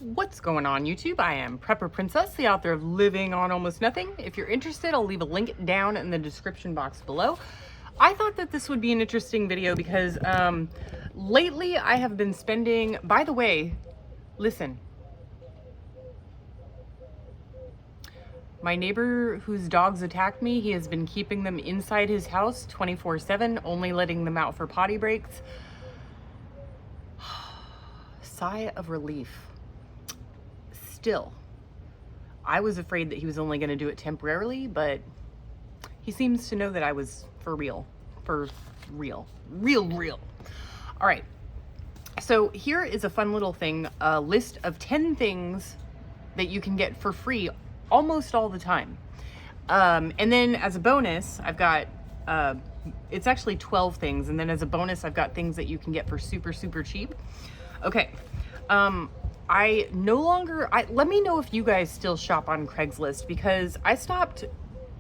What's going on YouTube? I am Prepper Princess, the author of Living on Almost Nothing. If you're interested, I'll leave a link down in the description box below. I thought that this would be an interesting video because lately I have been spending, by the way, listen. My neighbor whose dogs attacked me, he has been keeping them inside his house 24/7, only letting them out for potty breaks. Sigh of relief. Still, I was afraid that he was only going to do it temporarily, but he seems to know that I was for real. Real. All right. So here is a fun little thing, a list of 10 things that you can get for free almost all the time. And then as a bonus, I've got, it's actually 12 things. And then as a bonus, I've got things that you can get for super cheap. Okay. Let me know if you guys still shop on Craigslist, because I stopped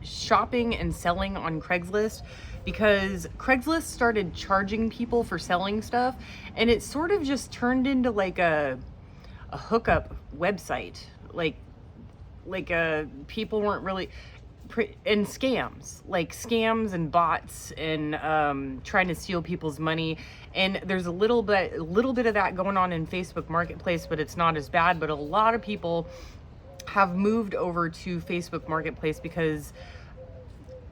shopping and selling on Craigslist because Craigslist started charging people for selling stuff, and it sort of just turned into like a hookup website. Like people weren't really, and scams and bots and trying to steal people's money. And there's a little bit of that going on in Facebook Marketplace, but it's not as bad. But a lot of people have moved over to Facebook Marketplace because,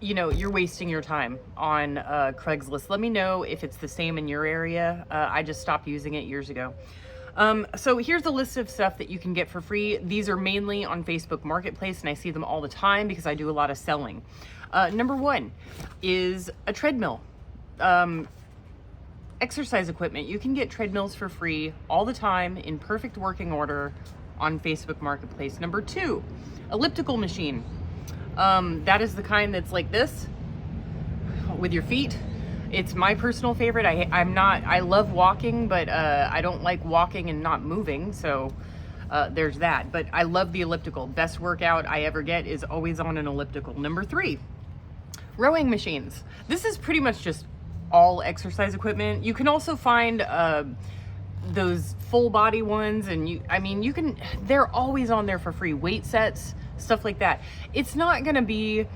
you know, you're wasting your time on Craigslist. Let me know if it's the same in your area. I just stopped using it years ago. So here's a list of stuff that you can get for free. These are mainly on Facebook Marketplace, and I see them all the time because I do a lot of selling. Number one is a treadmill. Exercise equipment. You can get treadmills for free all the time in perfect working order on Facebook Marketplace. Number two, elliptical machine. That is the kind that's like this with your feet. It's my personal favorite. I love walking, but I don't like walking and not moving. So there's that. But I love the elliptical. Best workout I ever get is always on an elliptical. Number three, rowing machines. This is pretty much just all exercise equipment. You can also find those full body ones, and they're always on there for free. Weight sets, stuff like that. It's not gonna be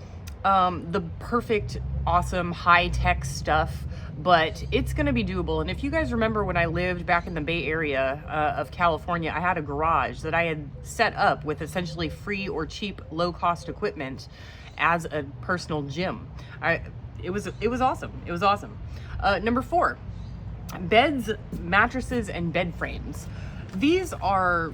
the perfect, awesome, high-tech stuff, but it's gonna be doable. And if you guys remember when I lived back in the Bay Area of California, I had a garage that I had set up with essentially free or cheap, low-cost equipment as a personal gym. It was awesome. It was awesome. Number four, beds, mattresses, and bed frames. These are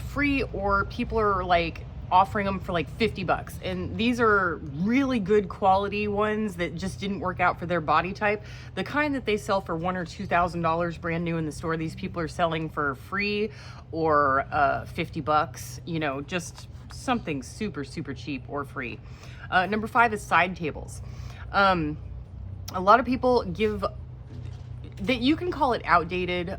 free, or people are like offering them for like 50 bucks. And these are really good quality ones that just didn't work out for their body type. The kind that they sell for $1,000 or $2,000 brand new in the store, these people are selling for free or 50 bucks, you know, just something super cheap or free. Number five is side tables. A lot of people give that, you can call it outdated,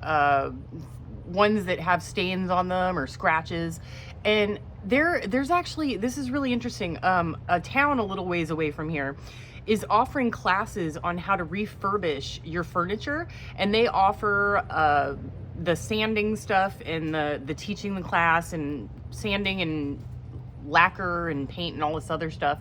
ones that have stains on them or scratches. And there's actually, this is really interesting. A town a little ways away from here is offering classes on how to refurbish your furniture, and they offer the sanding stuff and the teaching the class, and sanding and lacquer and paint and all this other stuff.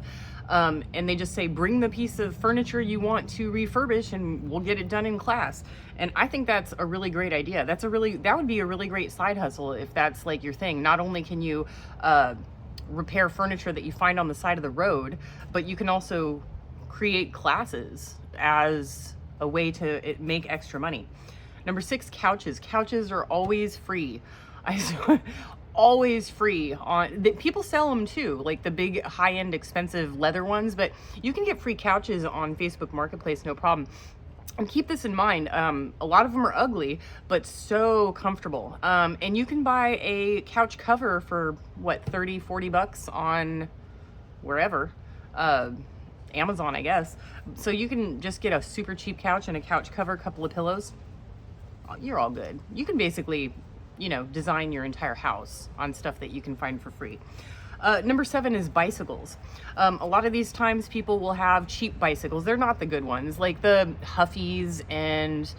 And they just say, bring the piece of furniture you want to refurbish and we'll get it done in class. And I think that's a really great idea. That would be a really great side hustle if that's like your thing. Not only can you repair furniture that you find on the side of the road, but you can also create classes as a way to make extra money. Number six, couches. Couches are always free. Always free. People sell them too, like the big high-end expensive leather ones, but you can get free couches on Facebook Marketplace, no problem. And keep this in mind, a lot of them are ugly, but so comfortable. And you can buy a couch cover for what, 30, 40 bucks on wherever, Amazon, I guess. So you can just get a super cheap couch and a couch cover, a couple of pillows. You're all good. You can basically, you know, design your entire house on stuff that you can find for free. Number seven is bicycles. A lot of these times people will have cheap bicycles. They're not the good ones, like the Huffies and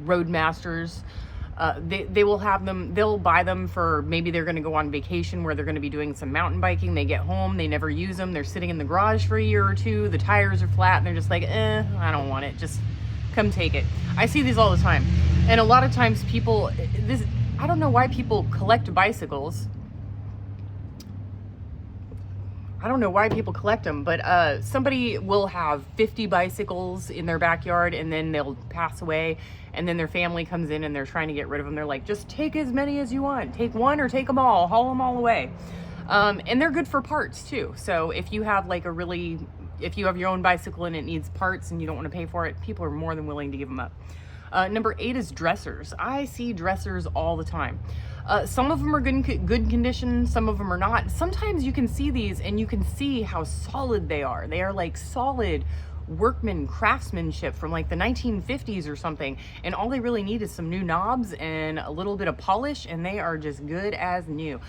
Roadmasters. They will have them, they'll buy them for, maybe they're going to go on vacation where they're going to be doing some mountain biking. They get home, they never use them. They're sitting in the garage for a year or two. The tires are flat and they're just like, I don't want it. Just come take it. I see these all the time. And a lot of times people, I don't know why people collect bicycles. I don't know why people collect them, but somebody will have 50 bicycles in their backyard and then they'll pass away, and then their family comes in and they're trying to get rid of them. They're like, just take as many as you want. Take one or take them all, haul them all away. And they're good for parts too. So if you have like if you have your own bicycle and it needs parts and you don't want to pay for it, people are more than willing to give them up. Number 8 is dressers. I see dressers all the time. Some of them are good condition, some of them are not. Sometimes you can see these and you can see how solid they are. They are like solid craftsmanship from like the 1950s or something. And all they really need is some new knobs and a little bit of polish, and they are just good as new.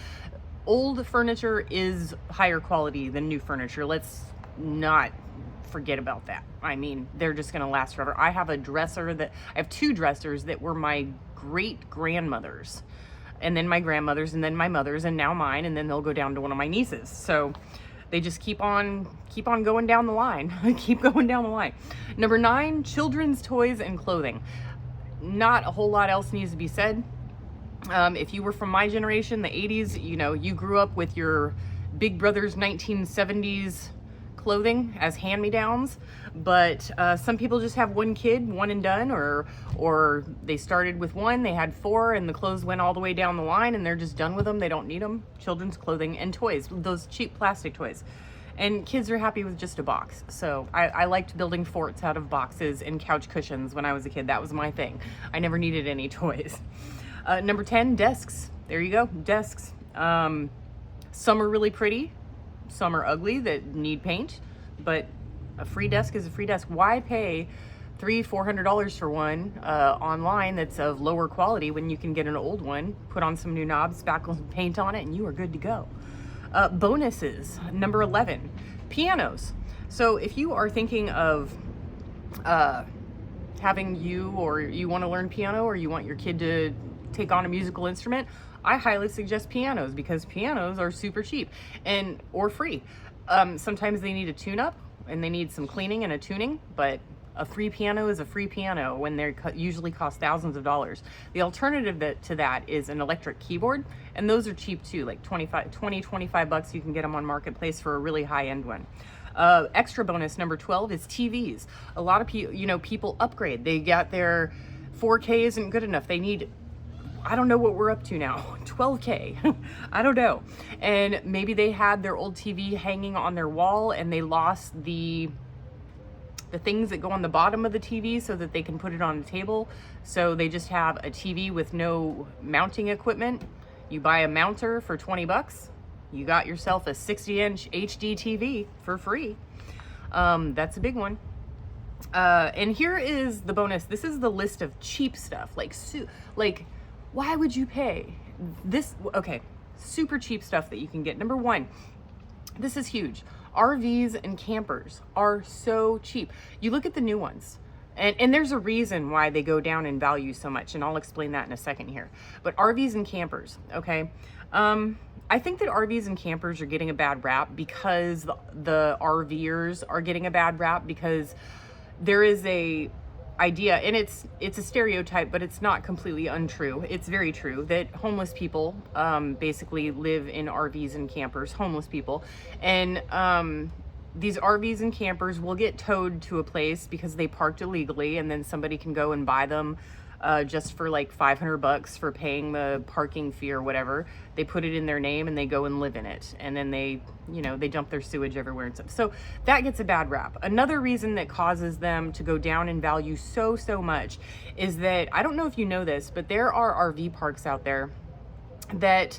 Old furniture is higher quality than new furniture. Let's not forget about that. I mean, they're just going to last forever. I have 2 dressers that were my great grandmother's, and then my grandmother's, and then my mother's, and now mine, and then they'll go down to one of my nieces. So they just keep on going down the line. Keep going down the line. Number 9, children's toys and clothing. Not a whole lot else needs to be said. If you were from my generation, the 80s, you grew up with your Big Brother's 1970s clothing as hand-me-downs, but some people just have one kid, one and done, or they started with one, they had 4, and the clothes went all the way down the line and they're just done with them. They don't need them. Children's clothing and toys, those cheap plastic toys. And kids are happy with just a box. So I liked building forts out of boxes and couch cushions when I was a kid. That was my thing. I never needed any toys. Number 10, desks. There you go, desks. Some are really pretty, some are ugly that need paint, but a free desk is a free desk. Why pay $300-400 for one online that's of lower quality when you can get an old one, put on some new knobs, spackle some paint on it, and you are good to go. Bonuses. Number 11, pianos. So if you are thinking of having you want to learn piano, or you want your kid to take on a musical instrument, I highly suggest pianos, because pianos are super cheap or free. Sometimes they need a tune-up and they need some cleaning and a tuning, but a free piano is a free piano when they usually cost thousands of dollars. The alternative to that is an electric keyboard, and those are cheap too, like 25 bucks. You can get them on Marketplace for a really high-end one. Extra bonus, number 12, is TVs. A lot of people upgrade. They got their 4K isn't good enough. They need, I don't know what we're up to now, 12K, I don't know. And maybe they had their old TV hanging on their wall and they lost the things that go on the bottom of the TV so that they can put it on a table. So they just have a TV with no mounting equipment. You buy a mounter for 20 bucks. You got yourself a 60-inch HD TV for free. That's a big one. And here is the bonus. This is the list of cheap stuff, like why would you pay this? Okay, super cheap stuff that you can get. Number 1, this is huge. RVs and campers are so cheap. You look at the new ones, and there's a reason why they go down in value so much, and I'll explain that in a second here. But RVs and campers, okay? I think that RVs and campers are getting a bad rap because the RVers are getting a bad rap, because there is a idea, and it's a stereotype, but it's not completely untrue. It's very true that homeless people basically live in RVs and campers, homeless people. And these RVs and campers will get towed to a place because they parked illegally, and then somebody can go and buy them just for like $500 for paying the parking fee or whatever. They put it in their name and they go and live in it, and then they dump their sewage everywhere and stuff. So that gets a bad rap. Another reason that causes them to go down in value so much is that, I don't know if you know this, but there are RV parks out there that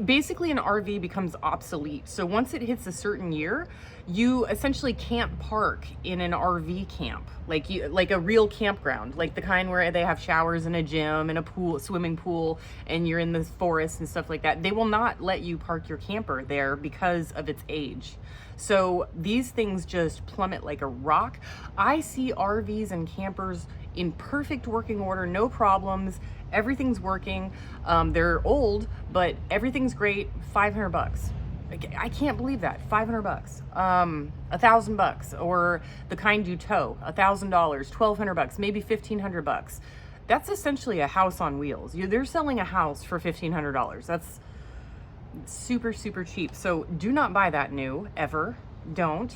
basically an RV becomes obsolete. So once it hits a certain year, you essentially can't park in an RV camp, like a real campground, like the kind where they have showers and a gym and a pool, swimming pool, and you're in the forest and stuff like that. They will not let you park your camper there because of its age. So these things just plummet like a rock. I see RVs and campers in perfect working order, no problems, everything's working. They're old, but everything's great. $500. I can't believe that. $500. $1,000, or the kind you tow, $1,000, $1,200, maybe $1,500. That's essentially a house on wheels. They're selling a house for $1,500. That's super, super cheap. So do not buy that new, ever. Don't.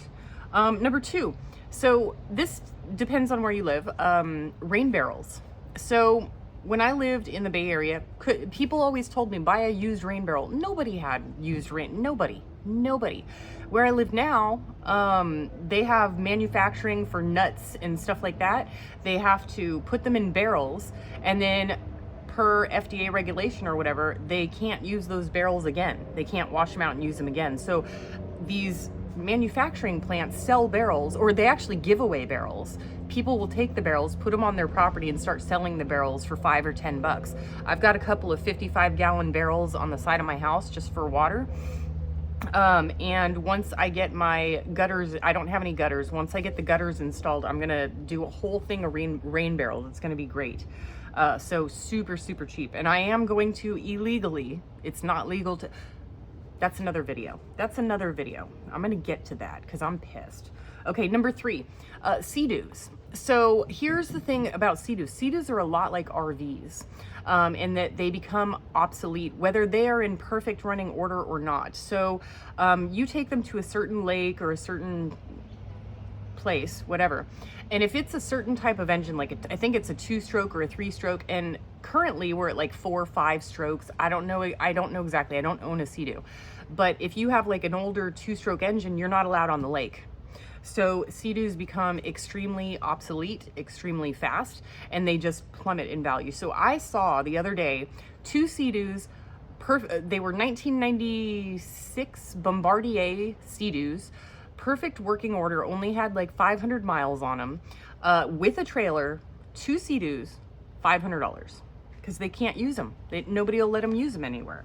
Number two, so this depends on where you live. Rain barrels. So when I lived in the Bay Area, people always told me, buy a used rain barrel. Nobody had used rain. Nobody. Where I live now, they have manufacturing for nuts and stuff like that. They have to put them in barrels, and then per FDA regulation or whatever, they can't use those barrels again. They can't wash them out and use them again. So these manufacturing plants sell barrels, or they actually give away barrels. People will take the barrels, put them on their property, and start selling the barrels for $5 or $10. I've got a couple of 55-gallon barrels on the side of my house just for water. And once I get my gutters, I don't have any gutters. Once I get the gutters installed, I'm gonna do a whole thing of rain barrels. It's gonna be great. So super, super cheap. And I am going to illegally, it's not legal to, that's another video. I'm gonna get to that because I'm pissed. Okay, number three, Sea-Doos. So here's the thing about Sea-Doos. Sea-Doos are a lot like RVs, in that they become obsolete, whether they are in perfect running order or not. So you take them to a certain lake or a certain place, whatever. And if it's a certain type of engine, like I think it's a 2-stroke or a 3-stroke, and currently we're at like 4 or 5 strokes. I don't know exactly. I don't own a Sea-Doo. But if you have like an older 2-stroke engine, you're not allowed on the lake. So Sea-Doos become extremely obsolete, extremely fast, and they just plummet in value. So I saw the other day 2 Sea-Doos, they were 1996 Bombardier Sea-Doos, perfect working order, only had like 500 miles on them, with a trailer, 2 Sea-Doos, $500, because they can't use them. Nobody will let them use them anywhere.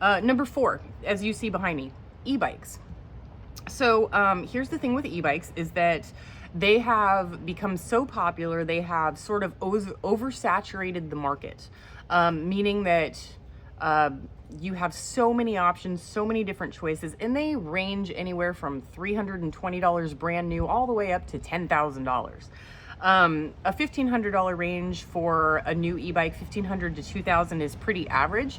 Number 4, as you see behind me, e-bikes. So here's the thing with e-bikes is that they have become so popular, they have sort of oversaturated the market, meaning that you have so many options, so many different choices, and they range anywhere from $320 brand new all the way up to $10,000. A $1,500 range for a new e-bike, $1,500 to $2,000 is pretty average,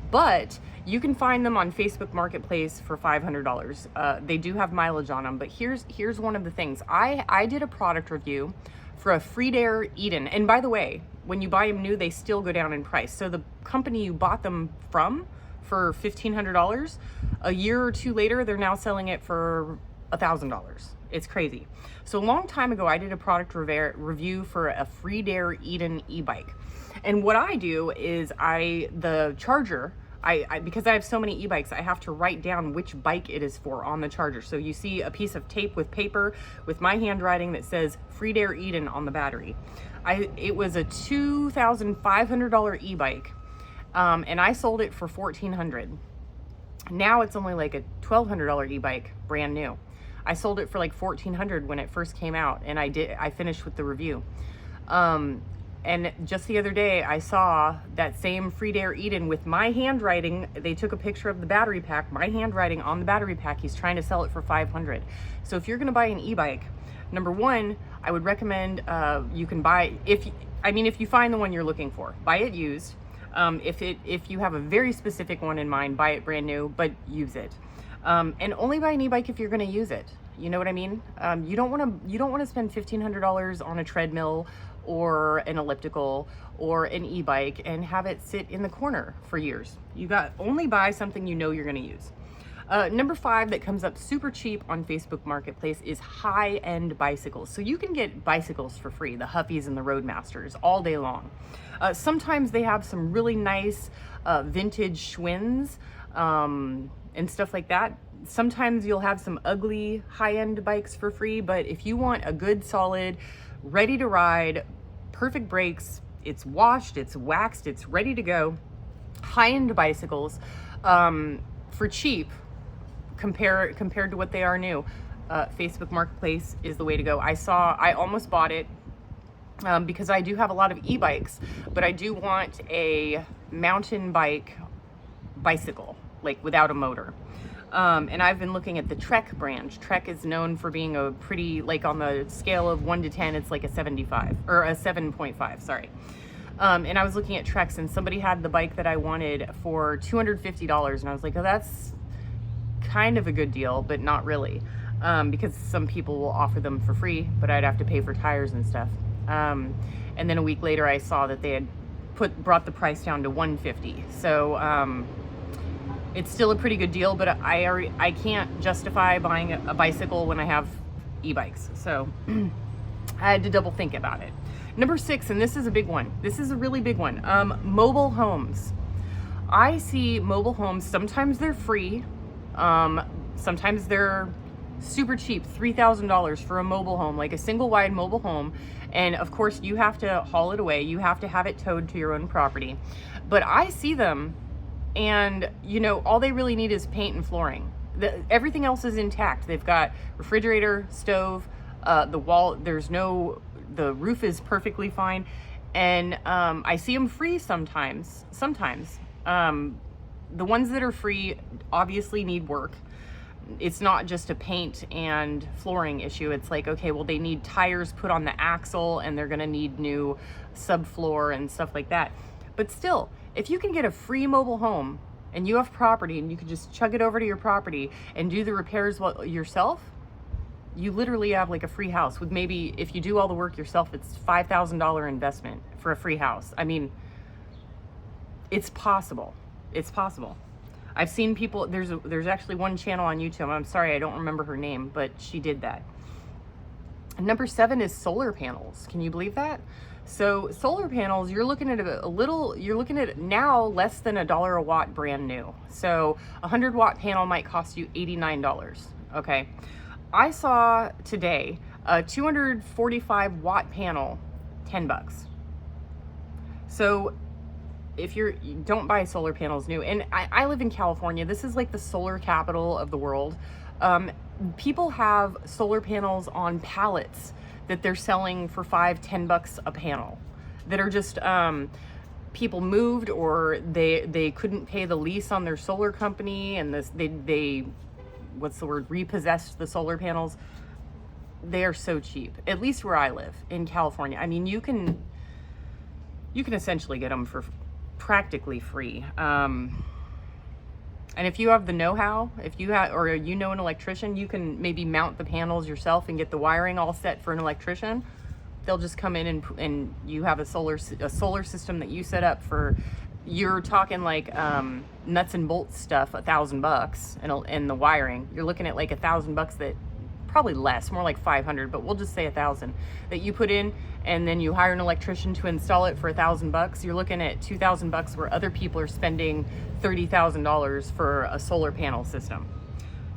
but you can find them on Facebook Marketplace for $500. They do have mileage on them, but here's one of the things. I did a product review for a Freedair Eden, and by the way, when you buy them new, they still go down in price. So the company you bought them from for $1,500, a year or two later, they're now selling it for $1,000. It's crazy. So a long time ago, I did a product review for a Freedair Eden e-bike. And what I do is the charger, because I have so many e-bikes, I have to write down which bike it is for on the charger. So you see a piece of tape with paper with my handwriting that says Freedair Eden on the battery. It was a $2,500 e-bike, and I sold it for $1,400. Now it's only like a $1,200 e-bike, brand new. I sold it for like $1,400 when it first came out, and I finished with the review. And just the other day, I saw that same Freedair Eden with my handwriting. They took a picture of the battery pack, my handwriting on the battery pack. He's trying to sell it for $500. So if you're gonna buy an e-bike, number one, I would recommend you can buy, if you find the one you're looking for, buy it used. If you have a very specific one in mind, buy it brand new, but use it. And only buy an e-bike if you're gonna use it. You know what I mean? You don't wanna spend $1,500 on a treadmill or an elliptical or an e-bike and have it sit in the corner for years. Only buy something you know you're gonna use. Number 5 that comes up super cheap on Facebook Marketplace is high-end bicycles. So you can get bicycles for free, the Huffies and the Roadmasters, all day long. Sometimes they have some really nice vintage Schwinn's and stuff like that. Sometimes you'll have some ugly high-end bikes for free, but if you want a good, solid, ready to ride, perfect brakes, it's washed, it's waxed, it's ready to go, high-end bicycles for cheap compared to what they are new, Facebook Marketplace is the way to go. I almost bought it because I do have a lot of e-bikes, but I do want a mountain bicycle, like without a motor. And I've been looking at the Trek brand. Trek is known for being a pretty, like on the scale of 1 to 10, it's like a 75 or a 7.5, sorry. And I was looking at Treks, and somebody had the bike that I wanted for $250, and I was like, oh, that's kind of a good deal, but not really, because some people will offer them for free, but I'd have to pay for tires and stuff. And then a week later, I saw that they had brought the price down to $150. So it's still a pretty good deal, but I can't justify buying a bicycle when I have e-bikes. So I had to double think about it. Number 6, and this is a big one. This is a really big one. Mobile homes. I see mobile homes, sometimes they're free. Sometimes they're super cheap, $3,000 for a mobile home, like a single wide mobile home. And of course you have to haul it away. You have to have it towed to your own property. But I see them, and you know, all they really need is paint and flooring. Everything else is intact. They've got refrigerator, stove, the wall, the roof is perfectly fine. And I see them free sometimes. The ones that are free obviously need work. It's not just a paint and flooring issue. It's like, okay, well, they need tires put on the axle, and they're gonna need new subfloor and stuff like that. But still, if you can get a free mobile home and you have property and you can just chug it over to your property and do the repairs yourself, you literally have like a free house with, maybe if you do all the work yourself, it's $5,000 investment for a free house. I mean, it's possible. It's possible. I've seen people, there's actually one channel on YouTube, I'm sorry, I don't remember her name, but she did that. And number 7 is solar panels. Can you believe that? So solar panels, you're looking at you're looking at now less than $1 a watt brand new. So a 100-watt panel might cost you $89, okay? I saw today a 245-watt panel, $10. So if you don't buy solar panels new, and I live in California, this is like the solar capital of the world. People have solar panels on pallets that they're selling for $5-10 a panel, that are just people moved, or they couldn't pay the lease on their solar company, and they what's the word, repossessed the solar panels. They are so cheap, at least where I live in California. I mean, you can essentially get them for practically free. And if you have the know-how, if you have, or you know an electrician, you can maybe mount the panels yourself and get the wiring all set for an electrician. They'll just come in and you have a solar system that you set up for, you're talking like nuts and bolts stuff, $1,000, and the wiring, you're looking at like $1,000 that, probably less, more like 500, but we'll just say 1,000 that you put in, and then you hire an electrician to install it for $1,000. You're looking at $2,000, where other people are spending $30,000 for a solar panel system.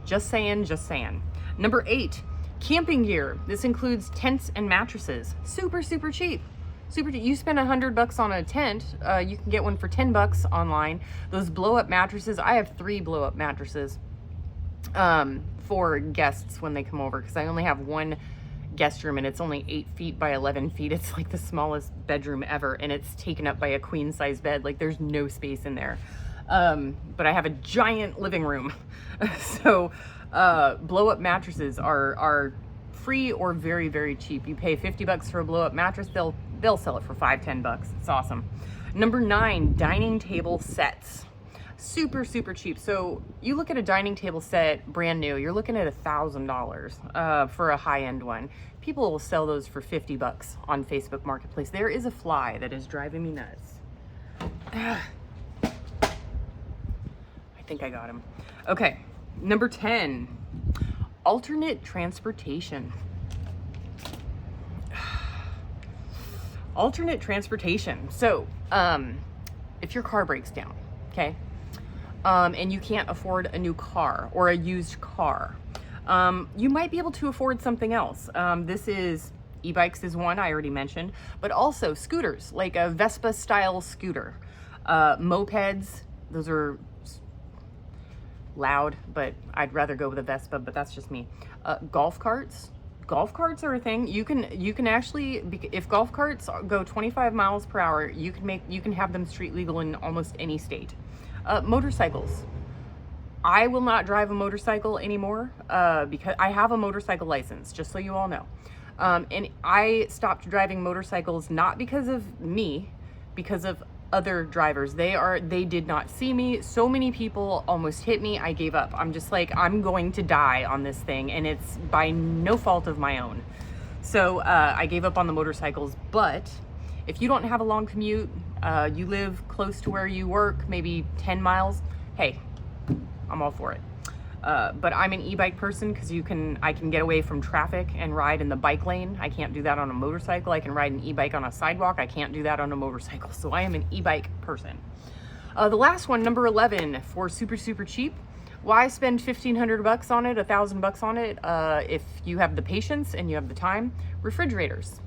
Just saying, just saying. Number 8, camping gear. This includes tents and mattresses. Super, super cheap. Super cheap. You spend $100 on a tent, you can get one for $10 online. Those blow-up mattresses, I have 3 blow-up mattresses for guests when they come over, because I only have one guest room, and it's only 8 feet by 11 feet. It's like the smallest bedroom ever, and it's taken up by a queen size bed. Like, there's no space in there. But I have a giant living room. So blow up mattresses are free or very, very cheap. You pay $50 for a blow up mattress, they'll sell it for $5-10. It's awesome. Number 9, dining table sets. Super, super cheap. So you look at a dining table set brand new, you're looking at $1,000 for a high-end one. People will sell those for $50 on Facebook Marketplace. There is a fly that is driving me nuts. I think I got him. Okay, number 10, alternate transportation. Alternate transportation. So if your car breaks down, okay, and you can't afford a new car or a used car, you might be able to afford something else. This is e-bikes is one I already mentioned, but also scooters, like a Vespa style scooter. Mopeds, those are loud, but I'd rather go with a Vespa, but that's just me. Golf carts, golf carts are a thing. You can actually, if golf carts go 25 miles per hour, you can have them street legal in almost any state. Motorcycles. I will not drive a motorcycle anymore because I have a motorcycle license, just so you all know. And I stopped driving motorcycles not because of me, because of other drivers. They did not see me. So many people almost hit me. I gave up. I'm just like, I'm going to die on this thing, and it's by no fault of my own. So I gave up on the motorcycles. But if you don't have a long commute, you live close to where you work, maybe 10 miles, hey, I'm all for it. But I'm an e-bike person because I can get away from traffic and ride in the bike lane. I can't do that on a motorcycle. I can ride an e-bike on a sidewalk. I can't do that on a motorcycle. So I am an e-bike person. The last one, number 11, for super, super cheap. Why spend 1,500 bucks on it, 1,000 bucks on it, if you have the patience and you have the time? Refrigerators.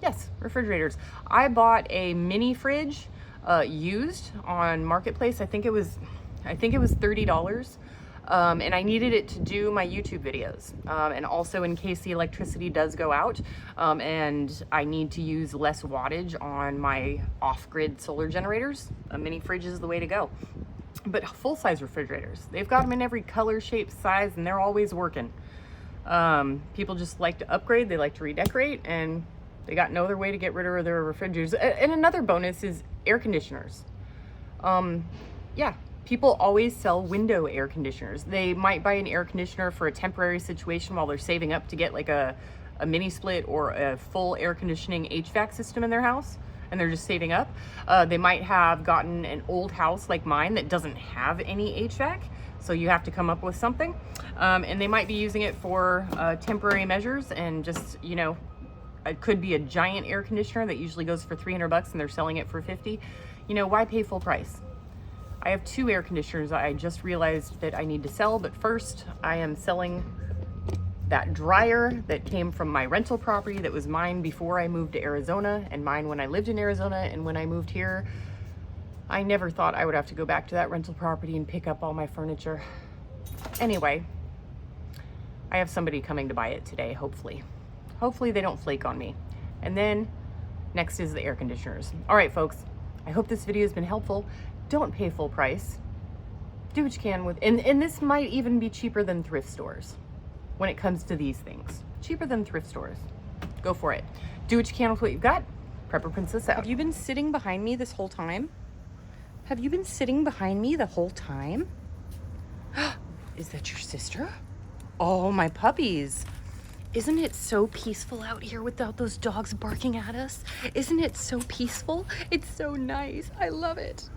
Yes, refrigerators. I bought a mini fridge used on Marketplace. I think it was $30. And I needed it to do my YouTube videos, and also in case the electricity does go out, and I need to use less wattage on my off-grid solar generators. A mini fridge is the way to go. But full-size refrigerators, they've got them in every color, shape, size, and they're always working. People just like to upgrade, they like to redecorate, and they got no other way to get rid of their refrigerators. And another bonus is air conditioners. Yeah. People always sell window air conditioners. They might buy an air conditioner for a temporary situation while they're saving up to get like a mini split or a full air conditioning HVAC system in their house, and they're just saving up. They might have gotten an old house like mine that doesn't have any HVAC, so you have to come up with something. And they might be using it for temporary measures, and just, you know, it could be a giant air conditioner that usually goes for 300 bucks and they're selling it for 50. You know, why pay full price? I have 2 air conditioners I just realized that I need to sell, but first I am selling that dryer that came from my rental property that was mine before I moved to Arizona, and mine when I lived in Arizona. And when I moved here, I never thought I would have to go back to that rental property and pick up all my furniture. Anyway, I have somebody coming to buy it today, hopefully. Hopefully they don't flake on me. And then next is the air conditioners. All right, folks, I hope this video has been helpful. Don't pay full price. Do what you can with, and this might even be cheaper than thrift stores when it comes to these things. Cheaper than thrift stores. Go for it. Do what you can with what you've got. Prepper Princess out. Have you been sitting behind me this whole time? Have you been sitting behind me the whole time? Is that your sister? Oh, my puppies. Isn't it so peaceful out here without those dogs barking at us? Isn't it so peaceful? It's so nice. I love it.